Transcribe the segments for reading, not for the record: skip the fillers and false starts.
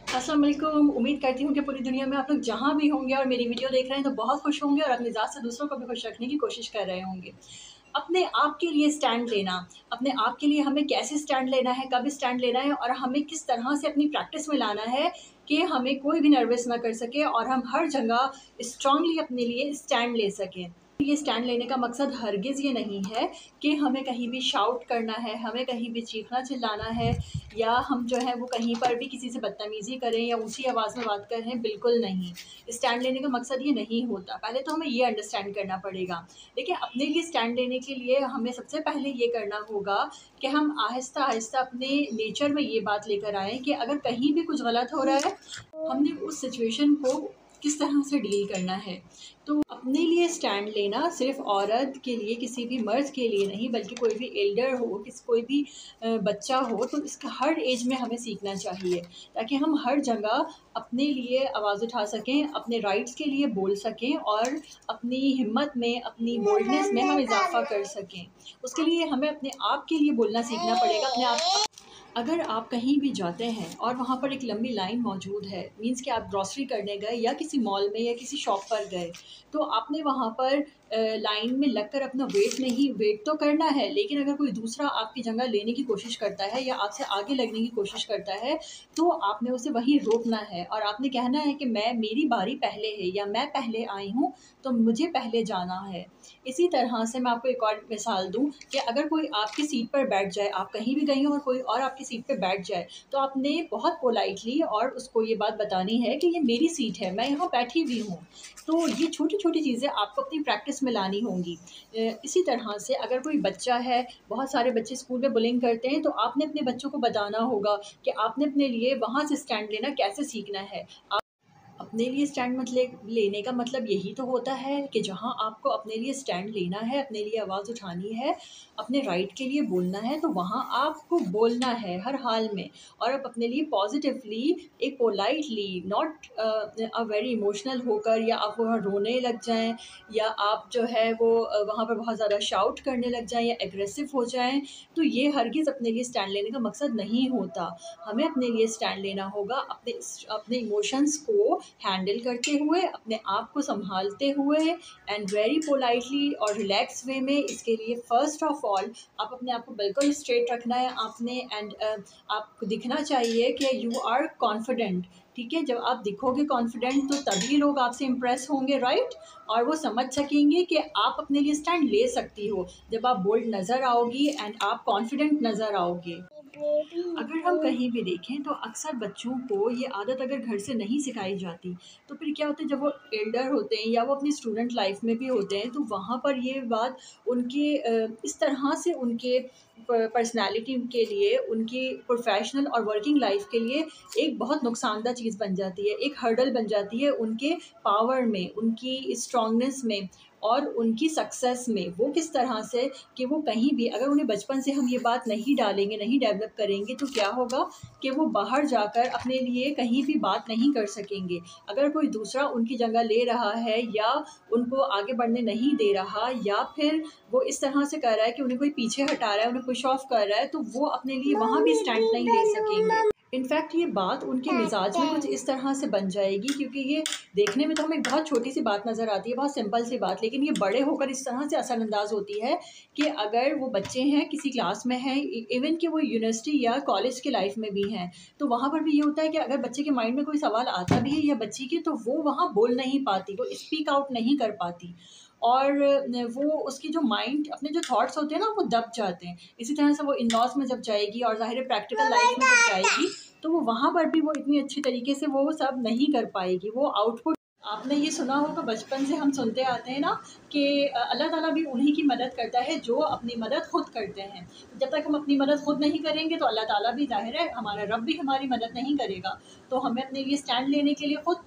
अस्सलाम वालेकुम। उम्मीद करती हूँ कि पूरी दुनिया में आप लोग जहाँ भी होंगे और मेरी वीडियो देख रहे हैं तो बहुत खुश होंगे और अपनी ज़ात से दूसरों को भी खुश रखने की कोशिश कर रहे होंगे। अपने आप के लिए स्टैंड लेना, अपने आप के लिए हमें कैसे स्टैंड लेना है, कब स्टैंड लेना है और हमें किस तरह से अपनी प्रैक्टिस में लाना है कि हमें कोई भी नर्वस ना कर सके और हम हर जगह स्ट्रांगली अपने लिए स्टैंड ले सकें। ये स्टैंड लेने का मकसद हरगिज़ ये नहीं है कि हमें कहीं भी शाउट करना है, हमें कहीं भी चीखना चिल्लाना है या हम जो है वो कहीं पर भी किसी से बदतमीज़ी करें या ऊँची आवाज़ में बात करें, बिल्कुल नहीं। स्टैंड लेने का मकसद ये नहीं होता। पहले तो हमें ये अंडरस्टैंड करना पड़ेगा। देखिए, अपने लिए स्टैंड लेने के लिए हमें सबसे पहले ये करना होगा कि हम आहिस्ता-आहिस्ता अपने नेचर में ये बात लेकर आएँ कि अगर कहीं भी कुछ गलत हो रहा है, हमने उस सिचुएशन को किस तरह से डील करना है। तो अपने लिए स्टैंड लेना सिर्फ़ औरत के लिए, किसी भी मर्द के लिए नहीं, बल्कि कोई भी एल्डर हो, कोई भी बच्चा हो, तो इसका हर एज में हमें सीखना चाहिए, ताकि हम हर जगह अपने लिए आवाज़ उठा सकें, अपने राइट्स के लिए बोल सकें और अपनी हिम्मत में, अपनी बोल्डनेस में हम इज़ाफ़ा कर सकें। उसके लिए हमें अपने आप के लिए बोलना सीखना पड़ेगा। अपने आप अगर आप कहीं भी जाते हैं और वहाँ पर एक लंबी लाइन मौजूद है, मीन्स कि आप ग्रॉसरी करने गए या किसी मॉल में या किसी शॉप पर गए, तो आपने वहाँ पर लाइन में लगकर अपना वेट तो करना है, लेकिन अगर कोई दूसरा आपकी जगह लेने की कोशिश करता है या आपसे आगे लगने की कोशिश करता है, तो आपने उसे वहीं रोकना है और आपने कहना है कि मेरी बारी पहले है या मैं पहले आई हूँ, तो मुझे पहले जाना है। इसी तरह से मैं आपको एक और मिसाल दूँ कि अगर कोई आपकी सीट पर बैठ जाए, आप कहीं भी गई हों और कोई और आपकी सीट पे बैठ जाए, तो आपने बहुत पोलाइटली और उसको ये बात बतानी है कि ये मेरी सीट है, मैं यहाँ बैठी हुई हूँ। तो ये छोटी-छोटी चीज़ें आपको अपनी प्रैक्टिस में लानी होंगी। इसी तरह से अगर कोई बच्चा है, बहुत सारे बच्चे स्कूल में बुलिंग करते हैं, तो आपने अपने बच्चों को बताना होगा कि आपने अपने लिए वहाँ से स्टैंड लेना कैसे सीखना है। अपने लिए स्टैंड लेने का मतलब यही तो होता है कि जहाँ आपको अपने लिए स्टैंड लेना है, अपने लिए आवाज़ उठानी है, अपने राइट के लिए बोलना है, तो वहाँ आपको बोलना है हर हाल में और आप अपने लिए पॉज़िटिवली, एक पोलाइटली, नॉट वेरी इमोशनल होकर या आप वहाँ रोने लग जाएँ या आप जो है वो वहाँ पर बहुत ज़्यादा शाउट करने लग जाएँ या एग्रेसिव हो जाएँ, तो ये हरगिज़ अपने लिए स्टैंड लेने का मकसद नहीं होता। हमें अपने लिए स्टैंड लेना होगा, अपने इमोशंस को हैंडल करते हुए, अपने आप को सँभालते हुए एंड वेरी पोलाइटली और रिलैक्स वे में। इसके लिए फ़र्स्ट ऑफ़ ऑल आप अपने आप को बिल्कुल स्ट्रेट रखना है आपने एंड आपको दिखना चाहिए कि यू आर कॉन्फिडेंट, ठीक है? जब आप दिखोगे कॉन्फिडेंट तो तभी लोग आपसे इम्प्रेस होंगे, राइट? और वो समझ सकेंगे कि आप अपने लिए स्टैंड ले सकती हो, जब आप बोल्ड नज़र आओगी एंड आप कॉन्फिडेंट नज़र आओगे। अगर हम कहीं भी देखें तो अक्सर बच्चों को ये आदत अगर घर से नहीं सिखाई जाती, तो फिर क्या होता है जब वो एल्डर होते हैं या वो अपनी स्टूडेंट लाइफ में भी होते हैं, तो वहाँ पर ये बात उनके इस तरह से उनके पर्सनैलिटी के लिए, उनकी प्रोफेशनल और वर्किंग लाइफ के लिए एक बहुत नुकसानदा चीज़ बन जाती है, एक हर्डल बन जाती है उनके पावर में, उनकी स्ट्रॉन्गनेस में और उनकी सक्सेस में। वो किस तरह से कि वो कहीं भी, अगर उन्हें बचपन से हम ये बात नहीं डालेंगे, नहीं डेवलप करेंगे, तो क्या होगा कि वो बाहर जाकर अपने लिए कहीं भी बात नहीं कर सकेंगे। अगर कोई दूसरा उनकी जगह ले रहा है या उनको आगे बढ़ने नहीं दे रहा या फिर वो इस तरह से कर रहा है कि उन्हें कोई पीछे हटा रहा है, उन्हें पुश ऑफ कर रहा है, तो वो अपने लिए वहाँ भी स्टैंड नहीं ले सकेंगे। इनफैक्ट ये बात उनके मिजाज में कुछ इस तरह से बन जाएगी, क्योंकि ये देखने में तो हमें बहुत छोटी सी बात नज़र आती है, बहुत सिंपल सी बात, लेकिन ये बड़े होकर इस तरह से असरअंदाज होती है कि अगर वो बच्चे हैं, किसी क्लास में हैं, इवन कि वो यूनिवर्सिटी या कॉलेज की लाइफ में भी हैं, तो वहाँ पर भी ये होता है कि अगर बच्चे के माइंड में कोई सवाल आता भी है या बच्ची के, तो वो वहाँ बोल नहीं पाती, वो स्पीक आउट नहीं कर पाती और वो उसकी जो माइंड, अपने जो थॉट्स होते हैं ना, वो दब जाते हैं। इसी तरह से वो इन-लॉज़ में जब जाएगी और ज़ाहिर है प्रैक्टिकल लाइफ में जब जाएगी, तो वो वहाँ पर भी वो इतनी अच्छी तरीके से वो सब नहीं कर पाएगी, वो आउटपुट। आपने ये सुना होगा, बचपन से हम सुनते आते हैं ना कि अल्लाह ताला भी उन्हीं की मदद करता है जो अपनी मदद खुद करते हैं। जब तक हम अपनी मदद खुद नहीं करेंगे, तो अल्लाह ताला भी, ज़ाहिर है हमारा रब भी हमारी मदद नहीं करेगा। तो हमें अपने लिए स्टैंड लेने के लिए खुद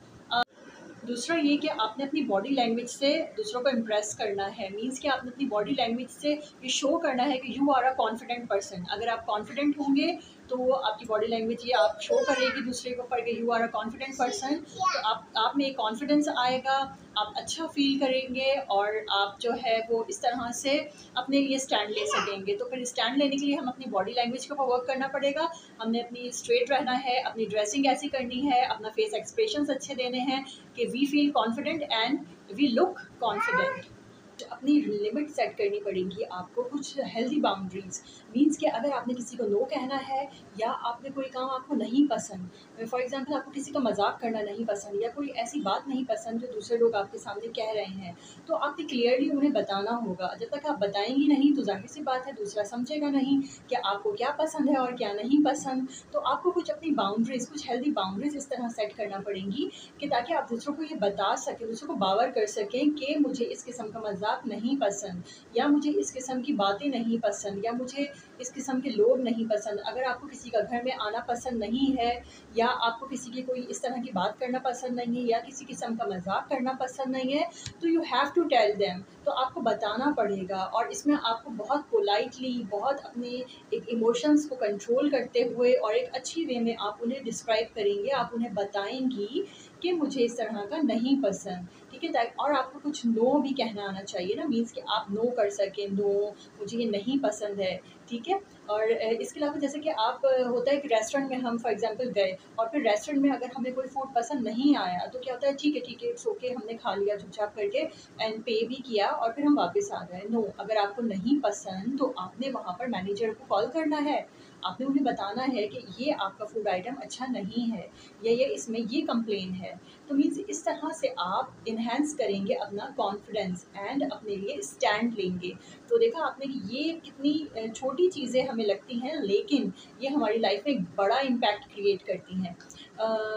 दूसरा ये कि आपने अपनी बॉडी लैंग्वेज से दूसरों को इम्प्रेस करना है, मीन्स कि आपने अपनी बॉडी लैंग्वेज से ये शो करना है कि you are a confident person. अगर आप कॉन्फिडेंट होंगे तो वो आपकी बॉडी लैंग्वेज ये आप शो करेगी दूसरे को पर you are a confident person. तो आप में एक कॉन्फिडेंस आएगा, आप अच्छा फील करेंगे और आप जो है वो इस तरह से अपने लिए स्टैंड ले सकेंगे। तो फिर स्टैंड लेने के लिए हम अपनी बॉडी लैंग्वेज के ऊपर वर्क करना पड़ेगा। हमने अपनी स्ट्रेट रहना है, अपनी ड्रेसिंग ऐसी करनी है, अपना फेस एक्सप्रेशंस अच्छे देने हैं कि we feel confident and we look confident. अपनी लिमिट सेट करनी पड़ेगी आपको, कुछ हेल्दी बाउंड्रीज। मीन्स कि अगर आपने किसी को नो कहना है या आपने कोई काम आपको नहीं पसंद, फॉर एग्जांपल आपको किसी का मजाक करना नहीं पसंद या कोई ऐसी बात नहीं पसंद जो दूसरे लोग आपके सामने कह रहे हैं, तो आपने क्लियरली उन्हें बताना होगा। जब तक आप बताएंगी नहीं तो जाहिर सी बात है दूसरा समझेगा नहीं कि आपको क्या पसंद है और क्या नहीं पसंद। तो आपको कुछ अपनी बाउंड्रीज, कुछ हेल्दी बाउंड्रीज इस तरह सेट करना पड़ेंगी कि ताकि आप दूसरों को ये बता सकें, दूसरों को बावर कर सकें कि मुझे इस किस्म का मजाक नहीं पसंद या मुझे इस किस्म की बातें नहीं पसंद या मुझे इस किस्म के लोग नहीं पसंद। अगर आपको किसी का घर में आना पसंद नहीं है या आपको किसी की कोई इस तरह की बात करना पसंद नहीं है या किसी किस्म का मजाक करना पसंद नहीं है, तो you have to tell them. तो आपको बताना पड़ेगा और इसमें आपको बहुत पोलाइटली, बहुत अपने एक इमोशंस को कंट्रोल करते हुए और एक अच्छी वे में आप उन्हें डिस्क्राइब करेंगे, आप उन्हें बताएंगी कि मुझे इस तरह का नहीं पसंद, ठीक है। और आपको कुछ नो भी कहना आना चाहिए ना, मीन्स कि आप नो कर सकें, नो मुझे ये नहीं पसंद है, ठीक है। और इसके अलावा जैसे कि आप होता है कि रेस्टोरेंट में हम फॉर एग्जांपल गए और फिर रेस्टोरेंट में अगर हमें कोई फूड पसंद नहीं आया तो क्या होता है, ठीक है इट्स ओके, हमने खा लिया चुपचाप करके एंड पे भी किया और फिर हम वापस आ गए। नो, अगर आपको नहीं पसंद तो आपने वहाँ पर मैनेजर को कॉल करना है, आपने उन्हें बताना है कि ये आपका फूड आइटम अच्छा नहीं है या ये इसमें ये कंप्लेन है। तो मीन्स इस तरह से आप इन्हेंस करेंगे अपना कॉन्फिडेंस एंड अपने लिए स्टैंड लेंगे। तो देखा आपने कि ये कितनी छोटी चीज़ें हमें लगती हैं लेकिन ये हमारी लाइफ में एक बड़ा इम्पैक्ट क्रिएट करती हैं।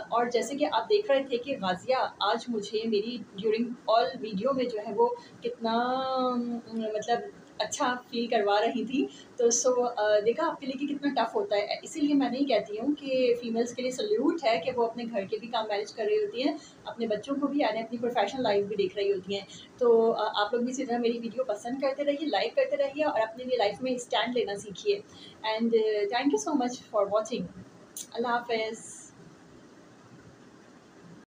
और जैसे कि आप देख रहे थे कि गाज़िया आज मुझे मेरी ड्यूरिंग ऑल वीडियो में जो है वो कितना मतलब अच्छा फ़ील करवा रही थी। तो देखा आपके लिए कि कितना टफ़ होता है। इसीलिए मैं नहीं कहती हूँ कि फ़ीमेल्स के लिए सैल्यूट है कि वो अपने घर के भी काम मैनेज कर रही होती हैं, अपने बच्चों को भी यानी अपनी प्रोफ़ेशनल लाइफ़ भी देख रही होती हैं। तो आप लोग भी इसी तरह मेरी वीडियो पसंद करते रहिए, लाइक करते रहिए और अपने लिए लाइफ़ में स्टैंड लेना सीखिए। And thank you so much for watching. अल्लाह हाफ़िज़।